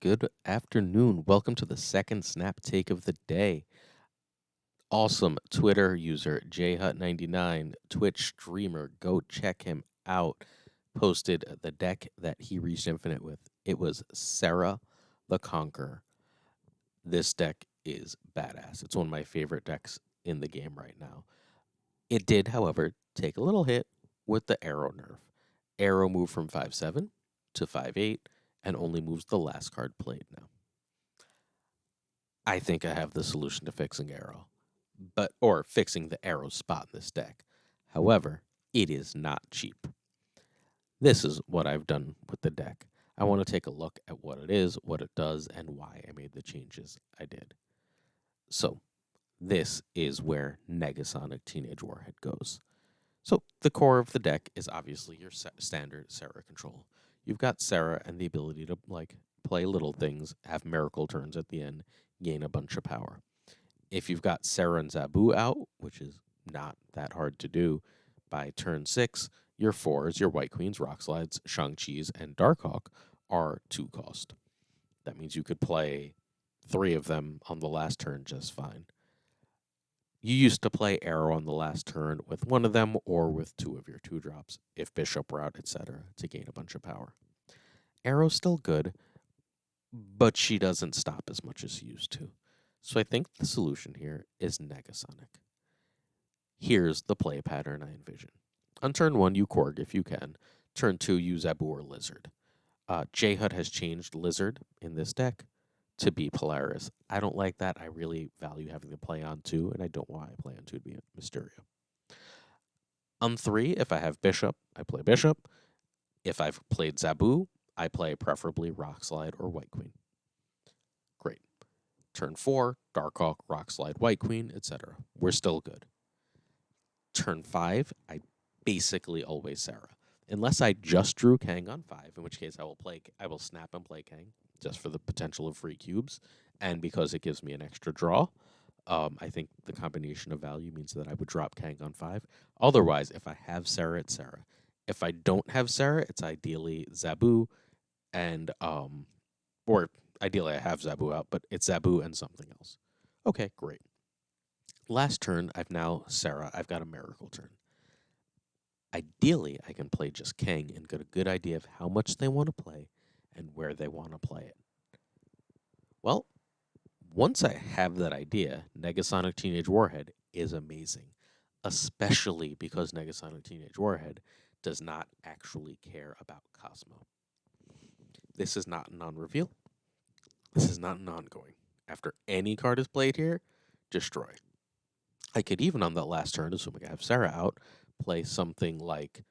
Good afternoon. Welcome to the second snap take of the day. Awesome Twitter user JHut99, Twitch streamer, go check him out. Posted the deck that he reached infinite with. It was Sarah the Conqueror. This deck is badass. It's one of my favorite decks in the game right now. It did, however, take a little hit with the arrow nerf. Arrow moved from 5/7 to 5/8 and only moves the last card played now. I think I have the solution to fixing arrow, or fixing the arrow spot in this deck. However, it is not cheap. This is what I've done with the deck. I want to take a look at what it is, what it does, and why I made the changes I did. So, this is where Negasonic Teenage Warhead goes. So, the core of the deck is obviously your standard Sarah control. You've got Sarah and the ability to play little things, have miracle turns at the end, gain a bunch of power. If you've got Sarah and Zabu out, which is not that hard to do, by turn 6, your 4s, your White Queens, Rock Slides, Shang-Chi's, and Darkhawk are 2 cost. That means you could play 3 of them on the last turn just fine. You used to play Arrow on the last turn with 1 of them or with 2 of your 2-drops, if Bishop were out, etc., to gain a bunch of power. Arrow's still good, but she doesn't stop as much as she used to. So I think the solution here is Negasonic. Here's the play pattern I envision. On turn 1, you Korg if you can. Turn 2, you Zabu or Lizard. J-Hut has changed Lizard in this deck to be Polaris. I don't like that. I really value having the play on 2, and I don't want to play on 2 to be Mysterio. On 3, if I have Bishop, I play Bishop. If I've played Zabu, I play preferably Rock Slide or White Queen. Great. Turn 4, Darkhawk, Rock Slide, White Queen, etc. We're still good. Turn 5, I basically always Sarah. Unless I just drew Kang on 5, in which case I will snap and play Kang just for the potential of free cubes, and because it gives me an extra draw. I think the combination of value means that I would drop Kang on 5. Otherwise, if I have Sarah, it's Sarah. If I don't have Sarah, it's ideally Zabu, and or ideally I have Zabu out, but it's Zabu and something else. Okay, great. Last turn, I've now Sarah. I've got a miracle turn. Ideally, I can play just Kang and get a good idea of how much they want to play and where they want to play it. Well, once I have that idea, Negasonic Teenage Warhead is amazing, especially because Negasonic Teenage Warhead does not actually care about Cosmo. This is not non-reveal. This is not an ongoing. After any card is played here, destroy. I could even on that last turn, assuming I have Sarah out, play something like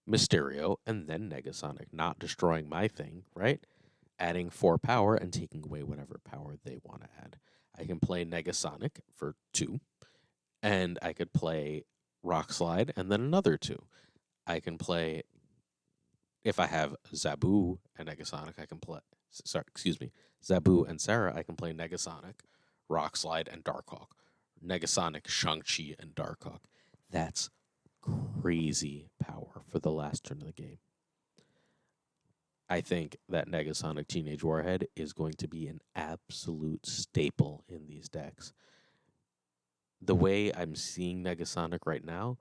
Mysterio and then Negasonic, not destroying my thing, right? Adding 4 power and taking away whatever power they want to add. I can play Negasonic for 2, and I could play Rock Slide and then another 2. I can play, if I have Zabu and Negasonic, I can play, Zabu and Sarah, I can play Negasonic, Rock Slide, and Darkhawk. Negasonic, Shang-Chi, and Darkhawk. That's crazy power for the last turn of the game. I think that Negasonic Teenage Warhead is going to be an absolute staple in these decks. The way I'm seeing Negasonic right now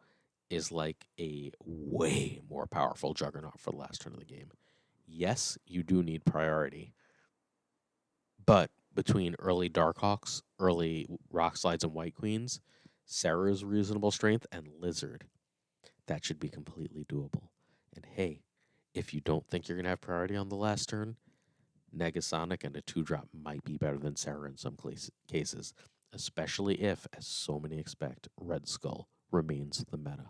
is like a way more powerful Juggernaut for the last turn of the game. Yes, you do need priority, but between early Darkhawks, early Rock Slides, and White Queens, Sarah's reasonable strength, and Lizard, that should be completely doable. And hey, if you don't think you're going to have priority on the last turn, Negasonic and a 2-drop might be better than Sarah in some cases, especially if, as so many expect, Red Skull remains the meta.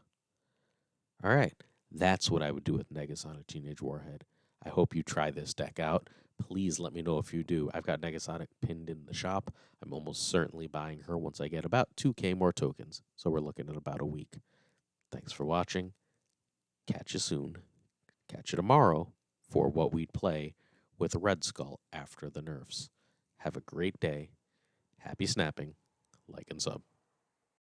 All right, that's what I would do with Negasonic Teenage Warhead. I hope you try this deck out. Please let me know if you do. I've got Negasonic pinned in the shop. I'm almost certainly buying her once I get about 2K more tokens, so we're looking at about a week. Thanks for watching. Catch you soon. Catch you tomorrow for what we'd play with Red Skull after the nerfs. Have a great day. Happy snapping. Like and sub.